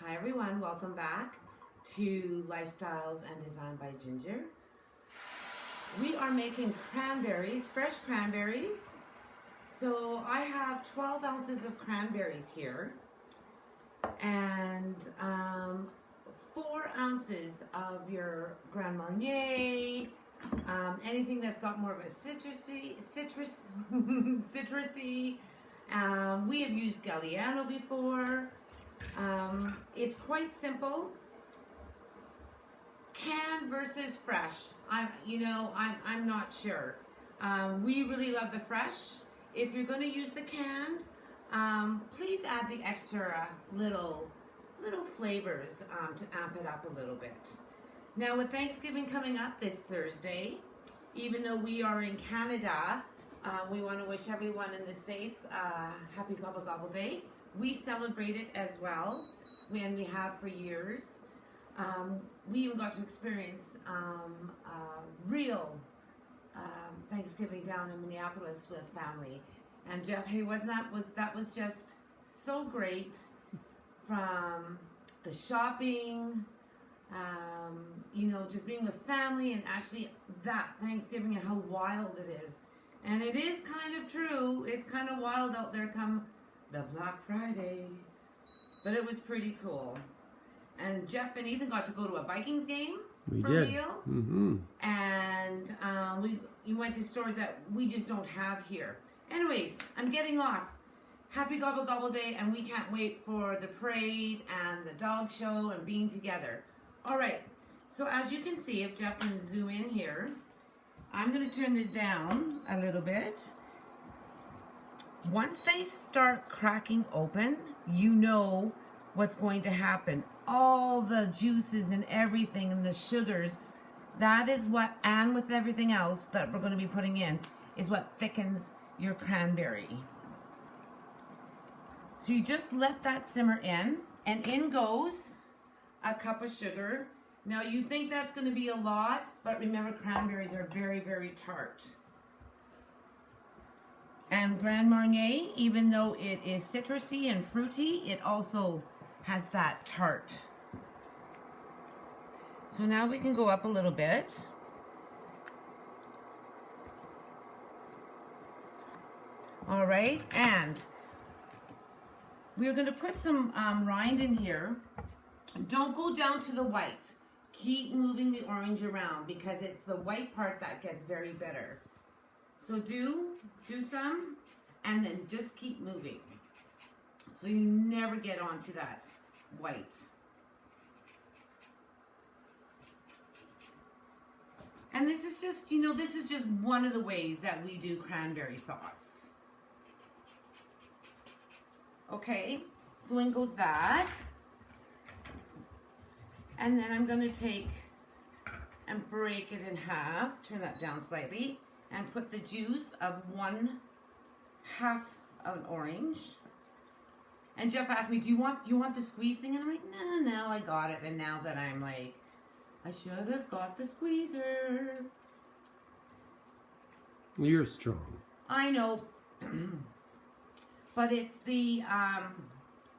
Hi everyone, welcome back to Lifestyles and Design by Ginger. We are making cranberries, fresh cranberries. So I have 12 ounces of cranberries here and 4 ounces of your Grand Marnier, anything that's got more of a citrusy. We have used Galliano before. It's quite simple. Canned versus fresh. I'm not sure. We really love the fresh. If you're going to use the canned, please add the extra little flavors to amp it up a little bit. Now with Thanksgiving coming up this Thursday, even though we are in Canada, we want to wish everyone in the States happy Gobble Gobble Day. We celebrate it as well, and we have for years. We even got to experience real Thanksgiving down in Minneapolis with family. And Jeff, hey, that was just so great. From the shopping, just being with family, and actually that Thanksgiving and how wild it is. And it is kind of true. It's kind of wild out there come the Black Friday. But it was pretty cool. And Jeff and Ethan got to go to a Vikings game for real. Mm-hmm. And we went to stores that we just don't have here. Anyways, I'm getting off. Happy Gobble Gobble Day, and we can't wait for the parade and the dog show and being together. All right, so as you can see, if Jeff can zoom in here, I'm going to turn this down a little bit. Once they start cracking open, you know what's going to happen. All the juices and everything and the sugars, that is what, and with everything else that we're going to be putting in, is what thickens your cranberry. So you just let that simmer in, and in goes a cup of sugar. Now you think that's going to be a lot, but remember cranberries are very, very tart. And Grand Marnier, even though it is citrusy and fruity, it also has that tart. So now we can go up a little bit. All right, and we're going to put some rind in here. Don't go down to the white. Keep moving the orange around because it's the white part that gets very bitter. So do some, and then just keep moving. So you never get onto that white. And this is just, this is just one of the ways that we do cranberry sauce. Okay, so in goes that. And then I'm going to take and break it in half, turn that down slightly, and put the juice of 1/2 of an orange. And Jeff asked me, do you want the squeeze thing? And I'm like, no, I got it. And now that I'm like, I should have got the squeezer. You're strong. I know. But it's the,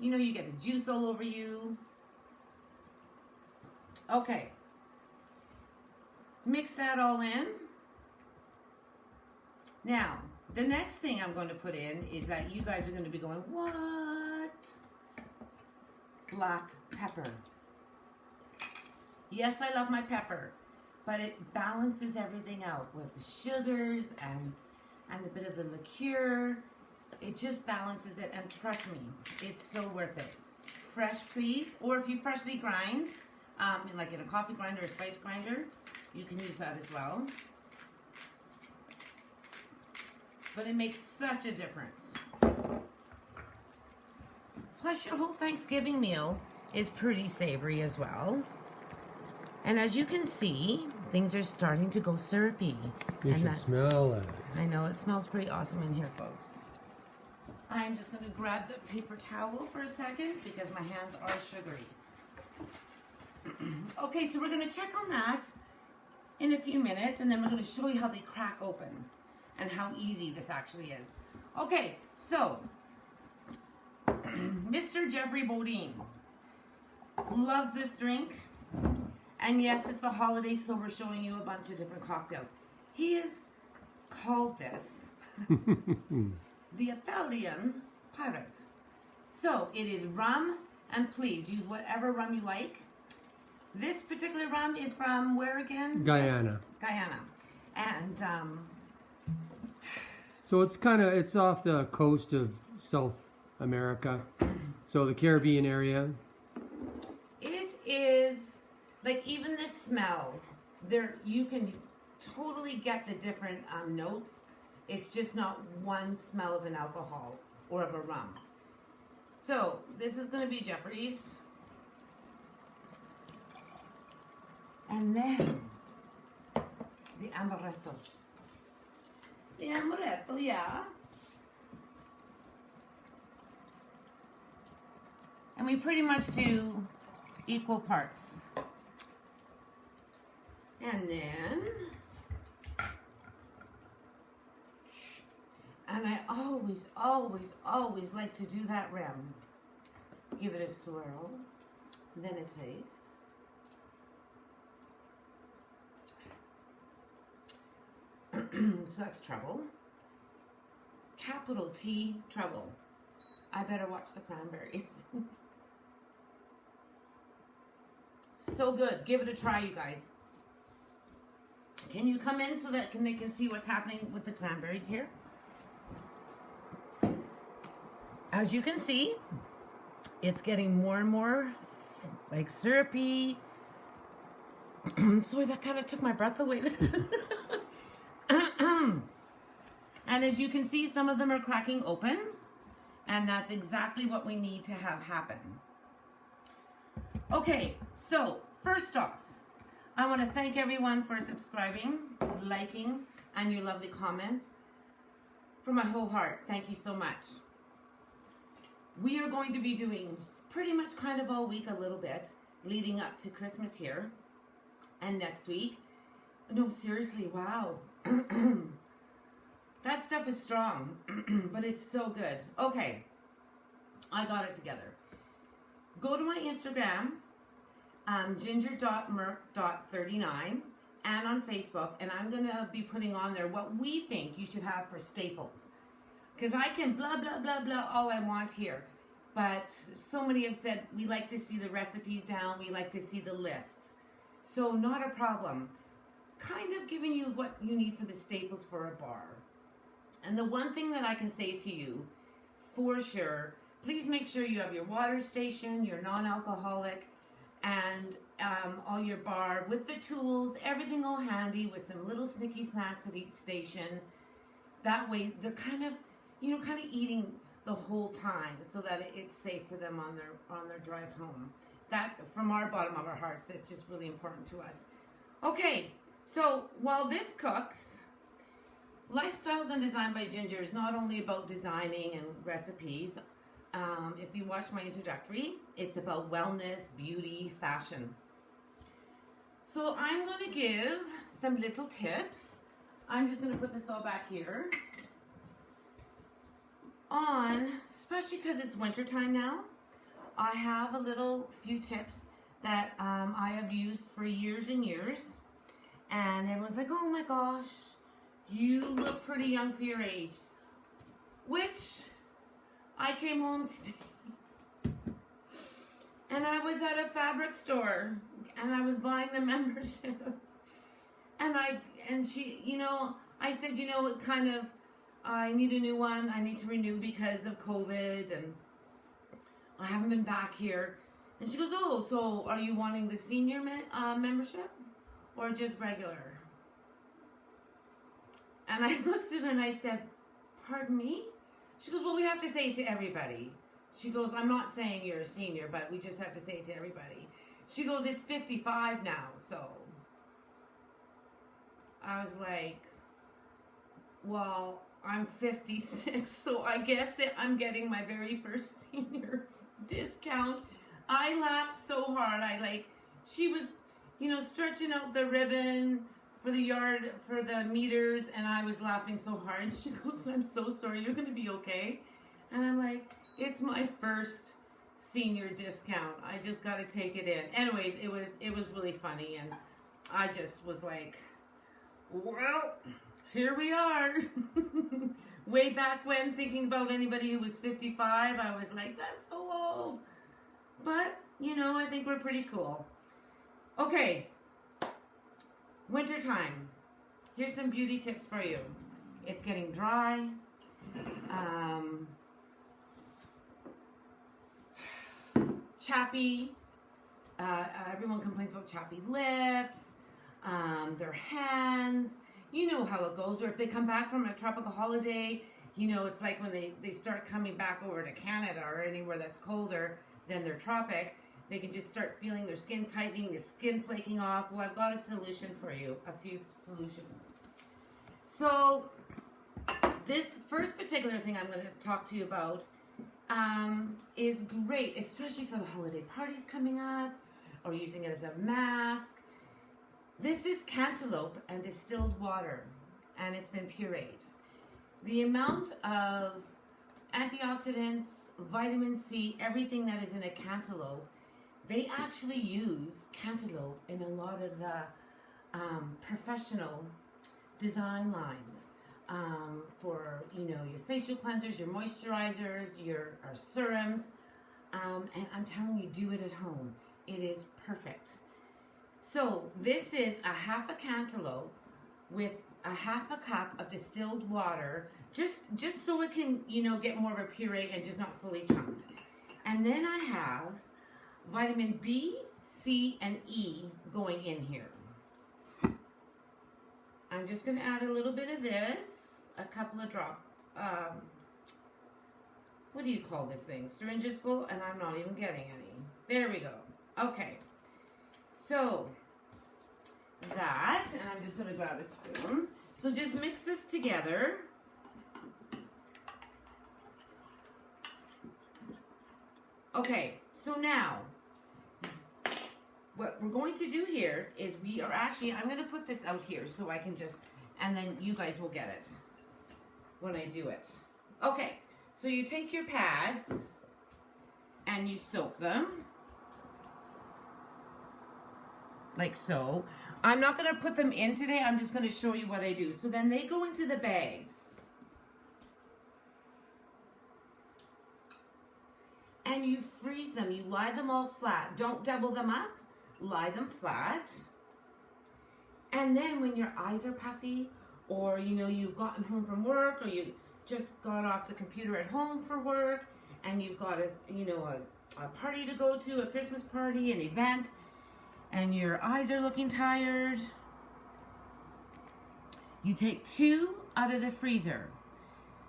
you get the juice all over you. Okay. Mix that all in. Now, the next thing I'm going to put in is that you guys are going to be going, what? Black pepper. Yes, I love my pepper, but it balances everything out with the sugars and a bit of the liqueur. It just balances it, and trust me, it's so worth it. Fresh, please, or if you freshly grind, like in a coffee grinder or spice grinder, you can use that as well. But it makes such a difference. Plus, your whole Thanksgiving meal is pretty savory as well. And as you can see, things are starting to go syrupy. You should smell it. I know, it smells pretty awesome in here, folks. I'm just going to grab the paper towel for a second because my hands are sugary. Okay, so we're going to check on that in a few minutes, and then we're going to show you how they crack open and how easy this actually is. Okay, so Mr. Jeffrey Bodine, loves this drink. And yes, it's the holidays, so we're showing you a bunch of different cocktails. He has called this the Italian Pirate. So it is rum, and please use whatever rum you like. This particular rum is from where again? Guyana. Guyana. And so it's off the coast of South America. So the Caribbean area. it is like, even the smell, there you can totally get the different notes. It's just not one smell of an alcohol or of a rum. So this is going to be Jeffrey's. And then the amaretto. The amaretto, yeah. And we pretty much do equal parts. And then, and I always like to do that rim. Give it a swirl, then a taste. So that's trouble. Capital T, trouble. I better watch the Cranberries. So good. Give it a try, you guys. Can you come in so that they can see what's happening with the Cranberries here? As you can see, it's getting more and more like syrupy. Sorry, that kind of took my breath away. And as you can see, some of them are cracking open, and that's exactly what we need to have happen. Okay, so first off, I want to thank everyone for subscribing, liking, and your lovely comments. From my whole heart, thank you so much. We are going to be doing pretty much kind of all week a little bit, leading up to Christmas here, and next week. No, seriously, wow. That stuff is strong, but it's so good. Okay, I got it together. Go to my Instagram, ginger.merc.39, and on Facebook, and I'm going to be putting on there what we think you should have for staples. Because I can blah, blah, blah, blah all I want here. But so many have said, we like to see the recipes down, we like to see the lists. So not a problem. Kind of giving you what you need for the staples for a bar. And the one thing that I can say to you, for sure, please make sure you have your water station, your non-alcoholic, and all your bar with the tools, everything all handy with some little snicky snacks at each station. That way they're kind of eating the whole time so that it's safe for them on their drive home. That, from our bottom of our hearts, that's just really important to us. Okay, so while this cooks, Lifestyles and Design by Ginger is not only about designing and recipes. If you watch my introductory, it's about wellness, beauty, fashion. So I'm going to give some little tips. I'm just going to put this all back here. Especially because it's wintertime now, I have a few tips that I have used for years and years. And everyone's like, oh my gosh, you look pretty young for your age. Which, I came home today and I was at a fabric store and I was buying the membership. And she, I said, it kind of, I need a new one. I need to renew because of COVID and I haven't been back here. And she goes, oh, so are you wanting the senior membership or just regular? And I looked at her and I said, pardon me? She goes, well, we have to say it to everybody. She goes, I'm not saying you're a senior, but we just have to say it to everybody. She goes, it's 55 now, so. I was like, well, I'm 56, so I guess I'm getting my very first senior discount. I laughed so hard. She was, stretching out the ribbon for the yard, for the meters, and I was laughing so hard. She goes, I'm so sorry, you're going to be okay. And I'm like, it's my first senior discount. I just got to take it in. Anyways, it was really funny, and I just was like, well, here we are. Way back when, thinking about anybody who was 55, I was like, that's so old. But, you know, I think we're pretty cool. Okay, wintertime. Here's some beauty tips for you. It's getting dry. Chappy. Everyone complains about chappy lips, their hands. You know how it goes. Or if they come back from a tropical holiday, you know, it's like when they start coming back over to Canada or anywhere that's colder than their tropic, they can just start feeling their skin tightening, the skin flaking off. Well, I've got a solution for you, a few solutions. So this first particular thing I'm going to talk to you about is great, especially for the holiday parties coming up or using it as a mask. This is cantaloupe and distilled water, and it's been pureed. The amount of antioxidants, vitamin C, everything that is in a cantaloupe, they actually use cantaloupe in a lot of the professional design lines. For, you know, your facial cleansers, your moisturizers, your serums, and I'm telling you, do it at home. It is perfect. So this is a half a cantaloupe with a half a cup of distilled water, just so it can, you know, get more of a puree and just not fully chunked. And then I have vitamin B, C, and E going in here. I'm just going to add a little bit of this, a couple of drops. What do you call this thing? Syringes full, and I'm not even getting any. There we go. Okay. So, that, and I'm just going to grab a spoon. So just mix this together. Okay, so now, what we're going to do here is I'm going to put this out here so I can just, and then you guys will get it when I do it. Okay, so you take your pads and you soak them like so. I'm not going to put them in today. I'm just going to show you what I do. So then they go into the bags. And you freeze them. You lie them all flat. Don't double them up. Lie them flat. And then when your eyes are puffy, or you know you've gotten home from work, or you just got off the computer at home for work, and you've got a party to go to, a Christmas party, an event, and your eyes are looking tired, you take 2 out of the freezer.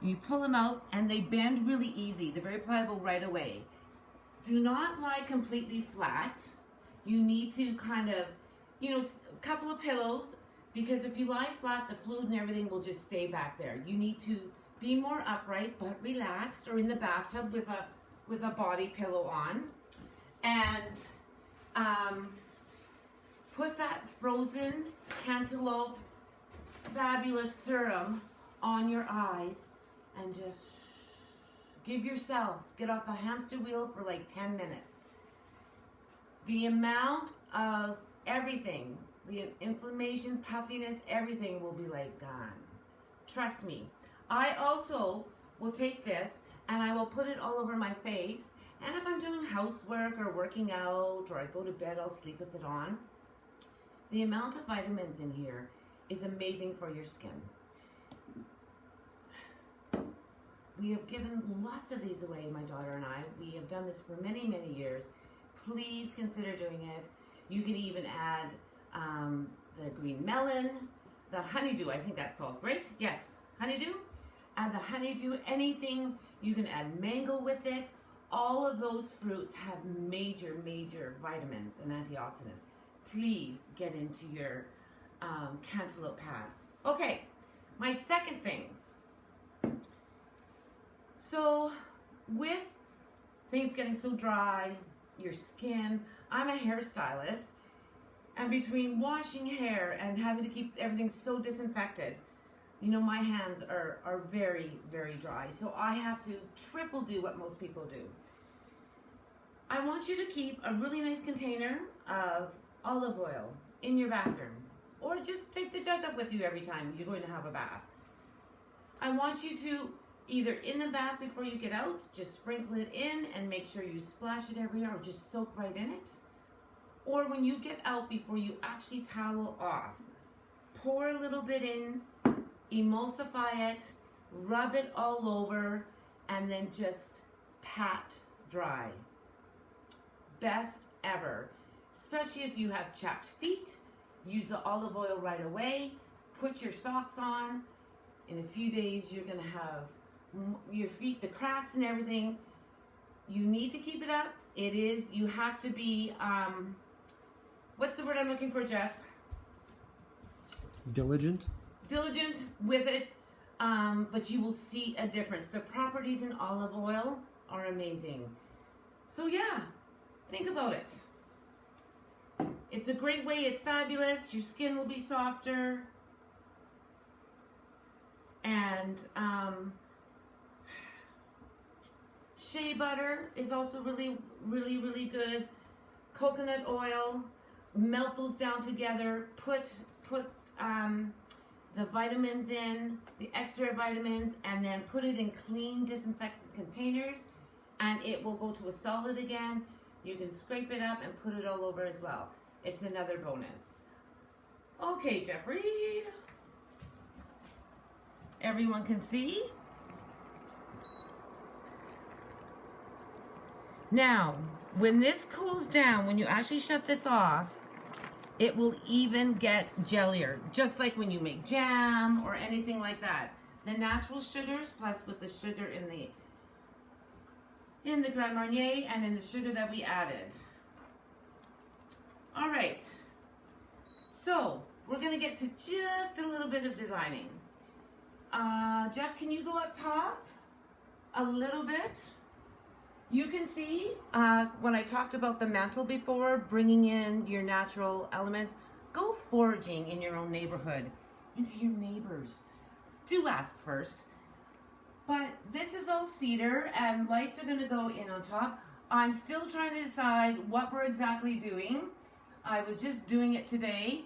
You pull them out and they bend really easy. They're very pliable right away. Do not lie completely flat. You need to kind of, a couple of pillows, because if you lie flat, the fluid and everything will just stay back there. You need to be more upright but relaxed, or in the bathtub with a body pillow on. And put that frozen cantaloupe fabulous serum on your eyes and just get off the hamster wheel for like 10 minutes. The amount of everything, the inflammation, puffiness, everything will be like gone. Trust me. I also will take this and I will put it all over my face. And if I'm doing housework or working out or I go to bed, I'll sleep with it on. The amount of vitamins in here is amazing for your skin. We have given lots of these away, my daughter and I. We have done this for many, many years. Please consider doing it. You can even add the green melon, the honeydew, I think that's called, right? Yes, honeydew. Add the honeydew, anything. You can add mango with it. All of those fruits have major, major vitamins and antioxidants. Please get into your cantaloupe pads. Okay, my second thing. So with things getting so dry, your skin, I'm a hairstylist, and between washing hair and having to keep everything so disinfected, my hands are very, very dry. So I have to triple do what most people do. I want you to keep a really nice container of olive oil in your bathroom, or just take the jug up with you every time you're going to have a bath. I want you to either in the bath before you get out, just sprinkle it in and make sure you splash it everywhere or just soak right in it. Or when you get out before you actually towel off, pour a little bit in, emulsify it, rub it all over, and then just pat dry. Best ever. Especially if you have chapped feet, use the olive oil right away, put your socks on. In a few days, you're gonna have your feet, the cracks and everything. You need to keep it up. You have to be, what's the word I'm looking for, Jeff? Diligent? Diligent with it, but you will see a difference. The properties in olive oil are amazing. So yeah, think about it. It's a great way, it's fabulous. Your skin will be softer. And shea butter is also really, really, really good. Coconut oil, melt those down together. Put the vitamins in, the extra vitamins, and then put it in clean, disinfected containers, and it will go to a solid again. You can scrape it up and put it all over as well. It's another bonus. Okay, Jeffrey. Everyone can see. Now, when this cools down, when you actually shut this off, it will even get jellier, just like when you make jam or anything like that. The natural sugars plus with the sugar in the Grand Marnier and in the sugar that we added. All right, so we're gonna get to just a little bit of designing. Jeff, can you go up top a little bit? You can see when I talked about the mantle before, bringing in your natural elements, go foraging in your own neighborhood, into your neighbors. Do ask first. But this is all cedar and lights are gonna go in on top. I'm still trying to decide what we're exactly doing. I was just doing it today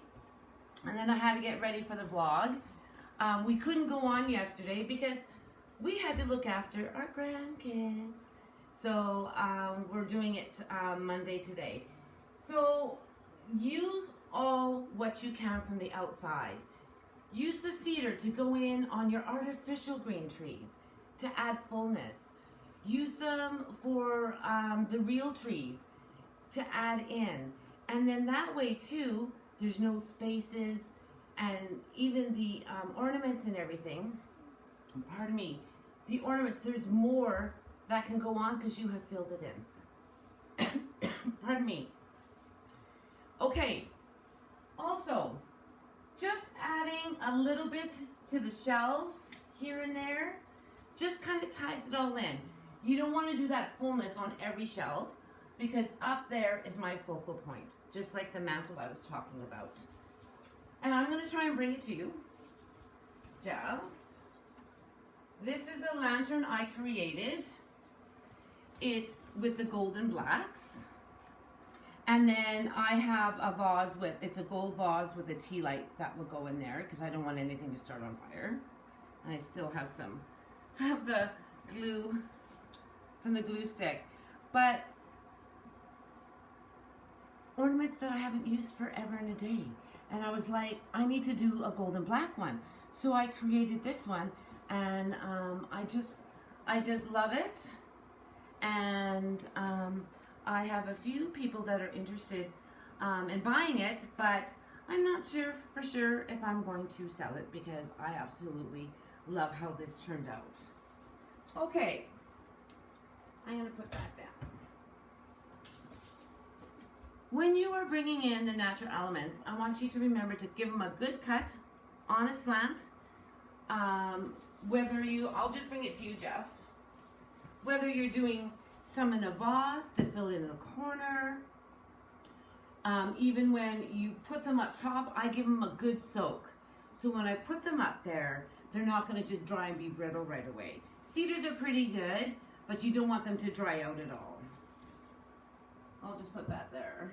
and then I had to get ready for the vlog. We couldn't go on yesterday because we had to look after our grandkids. So we're doing it Monday today. So use all what you can from the outside. Use the cedar to go in on your artificial green trees to add fullness. Use them for the real trees to add in. And then that way too, there's no spaces and even the ornaments and everything. Pardon me, the ornaments, there's more that can go on because you have filled it in. Pardon me. Okay, also, just adding a little bit to the shelves here and there, just kind of ties it all in. You don't want to do that fullness on every shelf because up there is my focal point, just like the mantle I was talking about. And I'm going to try and bring it to you, Jeff. This is a lantern I created. It's with the golden blacks. And then I have a vase with, it's a gold vase with a tea light that will go in there because I don't want anything to start on fire. And I still have some of the glue from the glue stick. But ornaments that I haven't used forever and a day. And I was like, I need to do a golden black one. So I created this one and I just love it. And I have a few people that are interested in buying it, but I'm not sure for sure if I'm going to sell it because I absolutely love how this turned out. Okay, I'm gonna put that down. When you are bringing in the natural elements, I want you to remember to give them a good cut on a slant. I'll just bring it to you, Jeff. Whether you're doing some in a vase to fill in a corner, even when you put them up top, I give them a good soak. So when I put them up there, they're not going to just dry and be brittle right away. Cedars are pretty good, but you don't want them to dry out at all. I'll just put that there.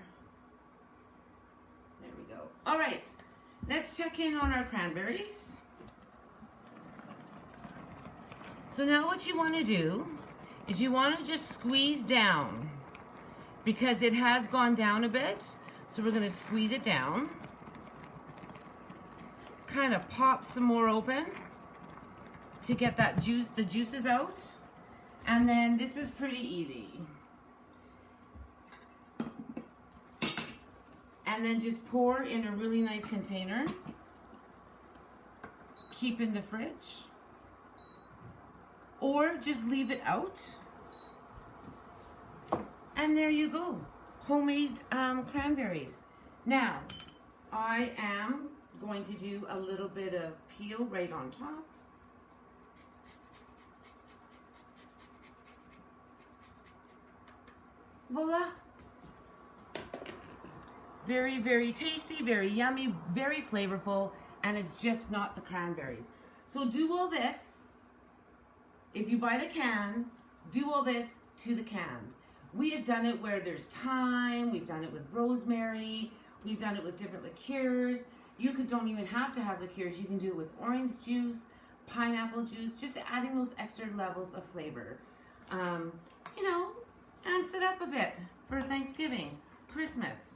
There we go. All right, let's check in on our cranberries. So now what you want to do is you want to just squeeze down because it has gone down a bit. So we're going to squeeze it down. Kind of pop some more open to get that juice, the juices out. And then this is pretty easy. And then just pour in a really nice container. Keep in the fridge. Or just leave it out. And there you go. Homemade cranberries. Now, I am going to do a little bit of peel right on top. Voila. Very, very tasty, very yummy, very flavorful, and it's just not the cranberries. So do all this. If you buy the can, do all this to the can. We have done it where there's thyme, we've done it with rosemary, we've done it with different liqueurs. You don't even have to have liqueurs. You can do it with orange juice, pineapple juice, just adding those extra levels of flavor. You know, amps it up a bit for Thanksgiving, Christmas.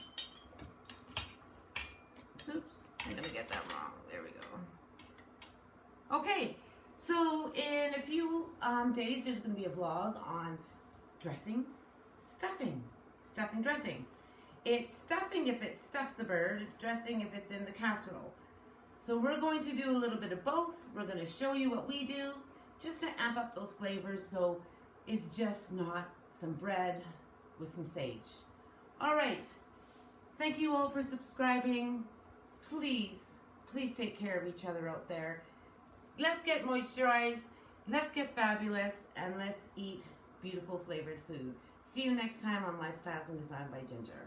Oops, I'm gonna get that wrong. There we go. Okay, so in a few days, there's gonna be a vlog on dressing, stuffing, dressing. It's stuffing if it stuffs the bird, it's dressing if it's in the casserole. So we're going to do a little bit of both. We're gonna show you what we do, just to amp up those flavors so it's just not some bread with some sage. All right, thank you all for subscribing. Please, please take care of each other out there. Let's get moisturized, let's get fabulous, and let's eat beautiful flavored food. See you next time on Lifestyles and Design by Ginger.